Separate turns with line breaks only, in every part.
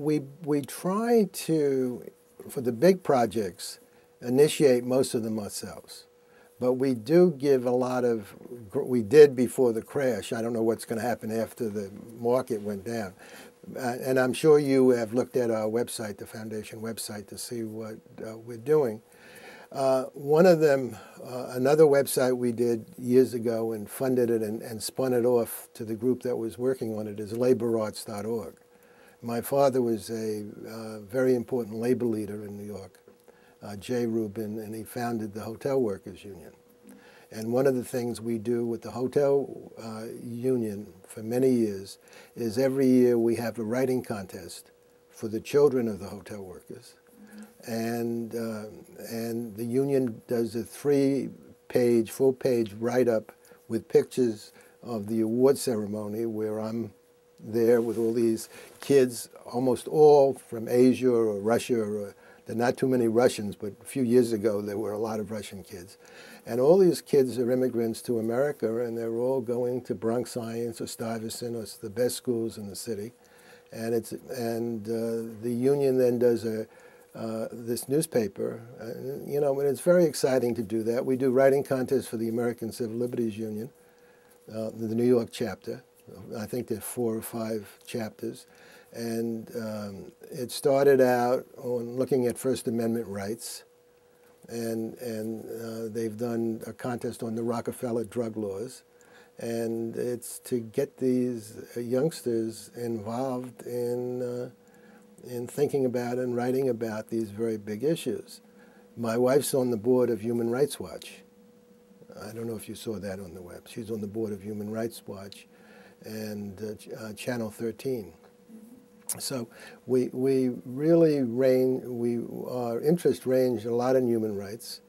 we try to, for the big projects, initiate most of them ourselves. But we do give a lot of, we did before the crash. I don't know what's going to happen after the market went down. And I'm sure you have looked at our website, the foundation website, to see what we're doing. One of them, another website we did years ago and funded it and spun it off to the group that was working on it, is laborarts.org. My father was a very important labor leader in New York, J. Rubin, and he founded the Hotel Workers Union. And one of the things we do with the Hotel Union for many years is every year we have a writing contest for the children of the hotel workers. And the union does a three-page, full-page write-up with pictures of the award ceremony where I'm there with all these kids, almost all from Asia or Russia. Or, there are not too many Russians, but a few years ago there were a lot of Russian kids. And all these kids are immigrants to America, and they're all going to Bronx Science or Stuyvesant, or the best schools in the city. And the union then does this newspaper, you know, and it's very exciting to do that. We do writing contests for the American Civil Liberties Union, the New York chapter. I think there are 4 or 5 chapters. And it started out on looking at First Amendment rights. And they've done a contest on the Rockefeller drug laws. And it's to get these youngsters involved in thinking about and writing about these very big issues. My wife's on the board of Human Rights Watch. I don't know if you saw that on the web. She's on the board of Human Rights Watch and Channel 13. So we really our interest range a lot in human rights,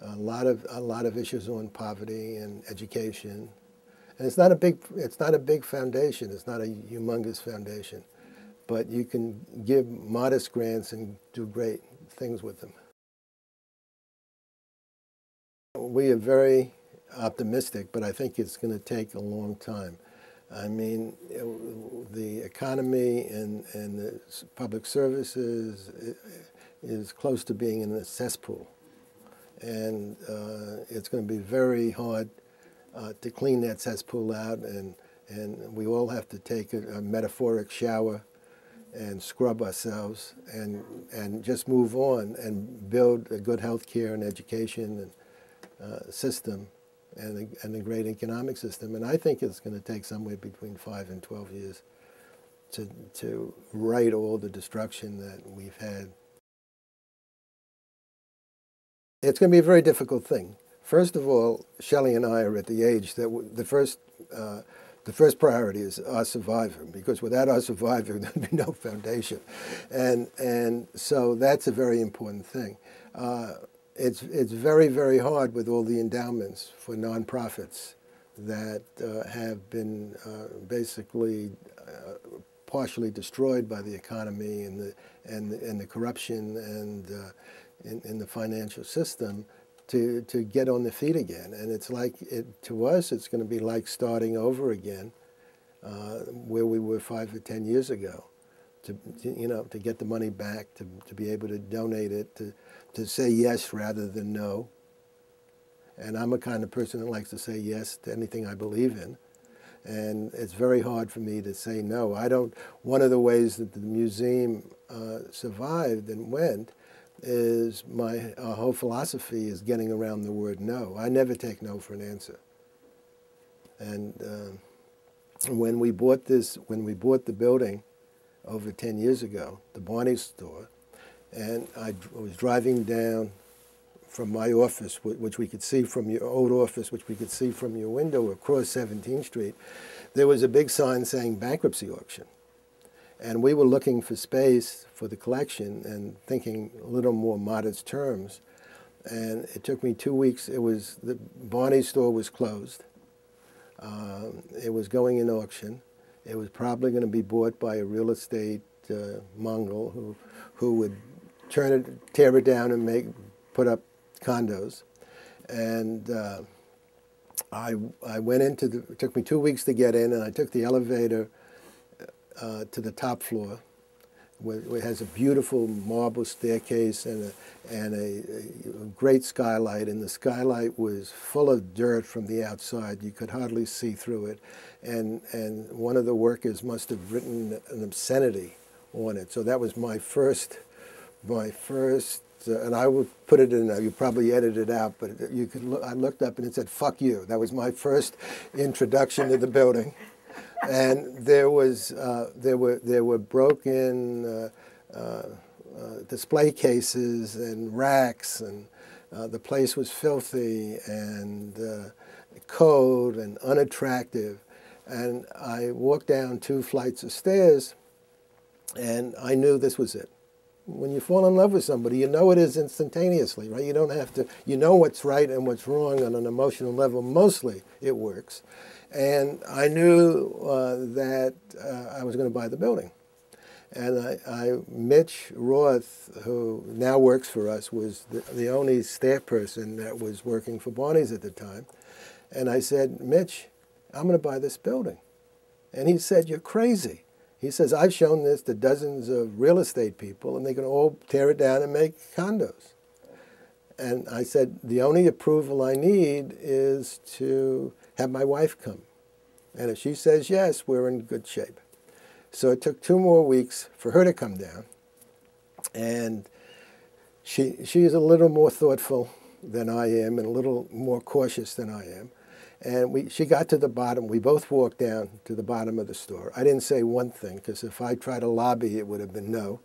a lot of issues on poverty and education, and it's not a big foundation. It's not a humongous foundation, but you can give modest grants and do great things with them. We are very optimistic, but I think it's going to take a long time. I mean, the economy and the public services is close to being in a cesspool. And it's going to be very hard to clean that cesspool out, and we all have to take a metaphoric shower and scrub ourselves and just move on and build a good health care and education and system. And a great economic system. And I think it's going to take somewhere between 5 and 12 years to right all the destruction that we've had. It's going to be a very difficult thing. First of all, Shelley and I are at the age that the first priority is our survivor, because without our survivor, there'd be no foundation. And so that's a very important thing. It's very, very hard with all the endowments for nonprofits that have been basically partially destroyed by the economy and the corruption and in the financial system to get on their feet again. And it's like, to us, it's going to be like starting over again where we were 5 or 10 years ago. To get the money back, to be able to donate it, to say yes rather than no. And I'm a kind of person that likes to say yes to anything I believe in. And it's very hard for me to say no. One of the ways that the museum survived and went is our whole philosophy is getting around the word no. I never take no for an answer. And when we bought the building over 10 years ago, the Barney store, and I was driving down from my office, which we could see from your old office, which we could see from your window across 17th Street, there was a big sign saying bankruptcy auction. And we were looking for space for the collection and thinking a little more modest terms. And it took me 2 weeks. The Barney store was closed. It was going in auction. It was probably going to be bought by a real estate Mongol who would tear it down and put up condos. And I went it took me 2 weeks to get in, and I took the elevator to the top floor. It has a beautiful marble staircase and a great skylight, and the skylight was full of dirt from the outside. You could hardly see through it, and one of the workers must have written an obscenity on it. So that was my first, and I would put it in. You probably edit it out, but you could. I looked up and it said "fuck you." That was my first introduction to the building. And there were broken display cases and racks, and the place was filthy and cold and unattractive. And I walked down 2 flights of stairs, and I knew this was it. When you fall in love with somebody, you know it is instantaneously, right? You don't have to. You know what's right and what's wrong on an emotional level. Mostly, it works. And I knew that I was going to buy the building. And Mitch Roth, who now works for us, was the only staff person that was working for Barney's at the time. And I said, Mitch, I'm going to buy this building. And he said, you're crazy. He says, I've shown this to dozens of real estate people, and they can all tear it down and make condos. And I said, the only approval I need is to have my wife come. And if she says yes, we're in good shape. So it took 2 more weeks for her to come down. And she is a little more thoughtful than I am and a little more cautious than I am. And she got to the bottom. We both walked down to the bottom of the store. I didn't say one thing, because if I tried to lobby, it would have been no.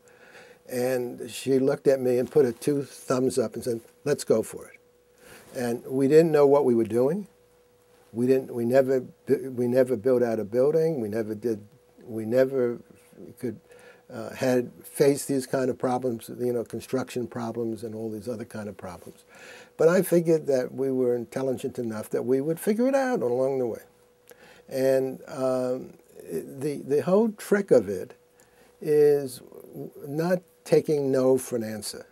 And she looked at me and put her 2 thumbs up and said, let's go for it. And we didn't know what we were doing. We never built out a building. We never had faced these kind of problems, construction problems and all these other kind of problems. But I figured that we were intelligent enough that we would figure it out along the way. And the whole trick of it is not taking no for an answer.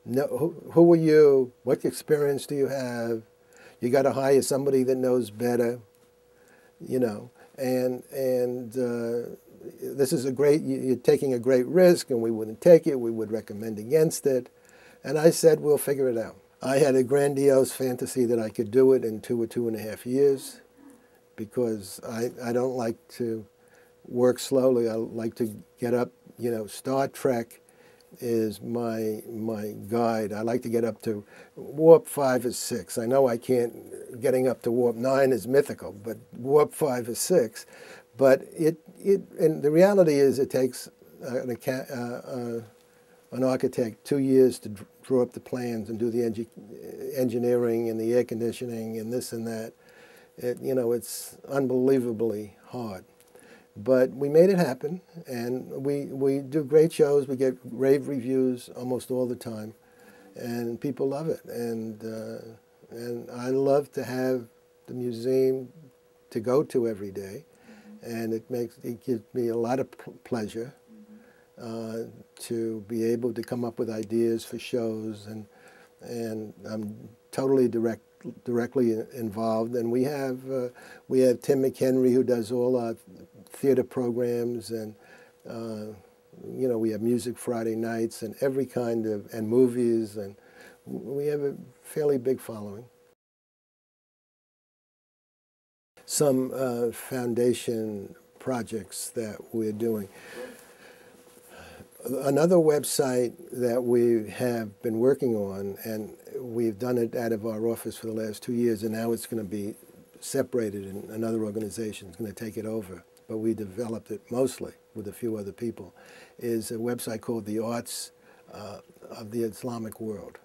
No, who are you? What experience do you have? You got to hire somebody that knows better, And this is you're taking a great risk, and we wouldn't take it. We would recommend against it. And I said, we'll figure it out. I had a grandiose fantasy that I could do it in 2 or 2.5 years, because I don't like to work slowly. I like to get up. Star Trek is my guide. I like to get up to warp 5 or 6. I know I can't. Getting up to warp 9 is mythical, but warp 5 or 6. But and the reality is, it takes an architect 2 years to draw up the plans and do the engineering and the air conditioning and this and that. It's unbelievably hard. But we made it happen, and we do great shows. We get rave reviews almost all the time, and people love it. And I love to have the museum to go to every day, and it gives me a lot of pleasure to be able to come up with ideas for shows, and I'm totally directly involved. And we have Tim McHenry, who does all our theater programs, and we have music Friday nights and every kind of, and movies, and we have a fairly big following. Some foundation projects that we're doing. Another website that we have been working on, and we've done it out of our office for the last 2 years, and now it's going to be separated, and another organization is going to take it over. But we developed it mostly with a few other people, is a website called The Arts of the Islamic World.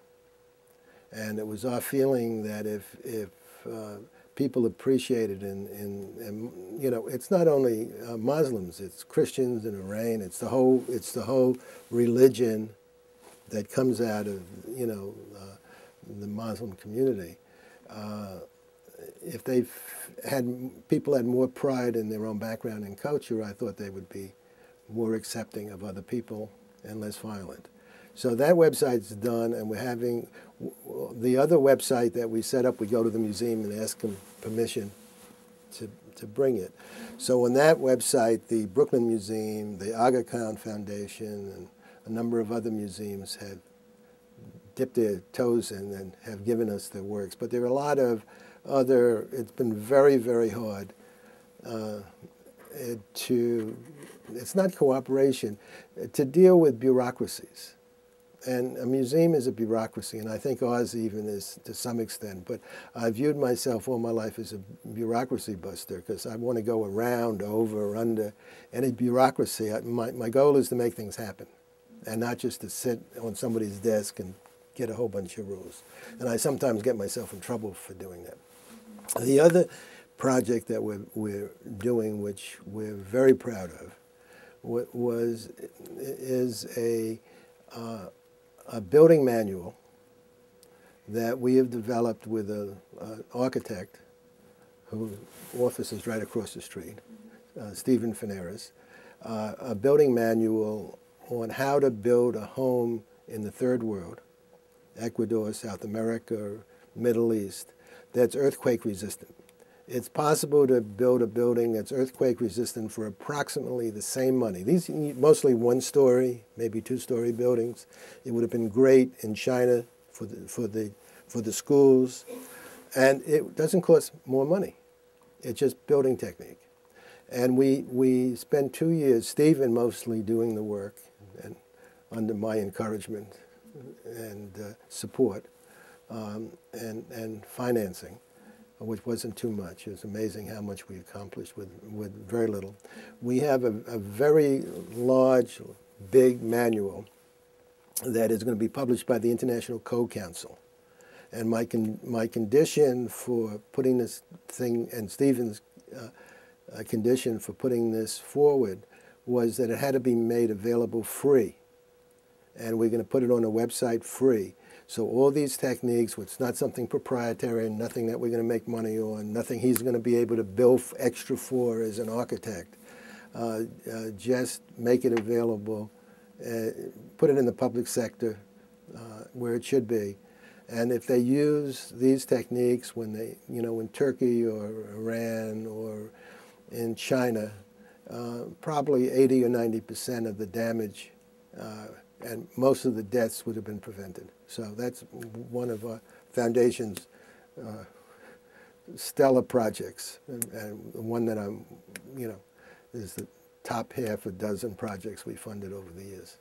And it was our feeling that if people appreciate it, and it's not only Muslims, it's Christians in Iran, it's the whole religion that comes out of the Muslim community. If people had more pride in their own background and culture, I thought they would be more accepting of other people and less violent. So that website's done, and we're having the other website that we set up. We go to the museum and ask them permission to bring it. So on that website, the Brooklyn Museum, the Aga Khan Foundation, and a number of other museums have dipped their toes in and have given us their works. But there are a lot of other, it's been very, very hard it's not cooperation, to deal with bureaucracies. And a museum is a bureaucracy, and I think ours even is to some extent. But I viewed myself all my life as a bureaucracy buster because I want to go around, over, under any bureaucracy. My goal is to make things happen and not just to sit on somebody's desk and get a whole bunch of rules. And I sometimes get myself in trouble for doing that. The other project that we're doing, which we're very proud of, is a building manual that we have developed with an architect whose office is right across the street, Stephen Fanaras, a building manual on how to build a home in the third world, Ecuador, South America, Middle East, that's earthquake resistant. It's possible to build a building that's earthquake resistant for approximately the same money. These are mostly one-story, maybe two-story buildings. It would have been great in China for the schools, and it doesn't cost more money. It's just building technique. And we spent 2 years, Stephen mostly doing the work, and under my encouragement and support and financing, which wasn't too much. It was amazing how much we accomplished with very little. We have a very large, big manual that is going to be published by the International Code Council. And my condition for putting this thing, and Stephen's condition for putting this forward, was that it had to be made available free. And we're going to put it on a website free. So all these techniques, it's not something proprietary, nothing that we're going to make money on, nothing he's going to be able to bill extra for as an architect. Just make it available, put it in the public sector where it should be. And if they use these techniques when they, in Turkey or Iran or in China, probably 80 or 90% of the damage and most of the deaths would have been prevented. So that's one of our foundation's stellar projects, and one that is the top half a dozen projects we funded over the years.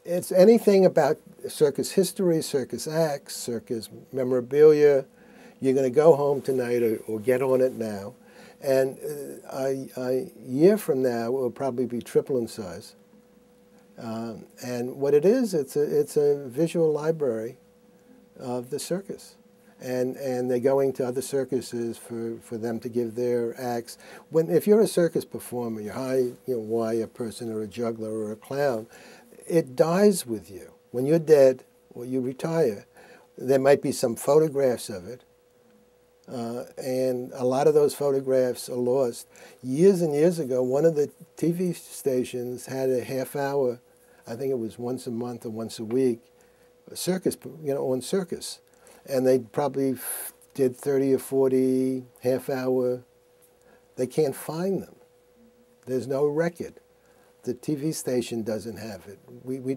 It's anything about circus history, circus acts, circus memorabilia. You're going to go home tonight or get on it now. And a year from now, it will probably be triple in size. And what it is, it's a visual library of the circus. And they're going to other circuses for them to give their acts. If you're a circus performer, you're high, wire person or a juggler or a clown, it dies with you. When you're dead or you retire, there might be some photographs of it. And a lot of those photographs are lost. Years and years ago, one of the TV stations had a half-hour, I think it was once a month or once a week, a circus, on circus. And they probably did 30 or 40 half-hour. They can't find them. There's no record. The TV station doesn't have it.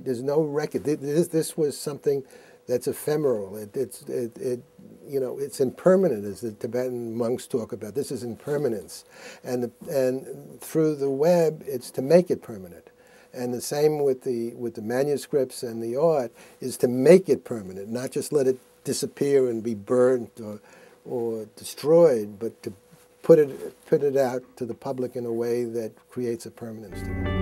There's no record. This was something that's ephemeral. It's impermanent, as the Tibetan monks talk about. This is impermanence, and through the web, it's to make it permanent. And the same with the manuscripts and the art is to make it permanent, not just let it disappear and be burnt or destroyed, but to put it out to the public in a way that creates a permanence to it.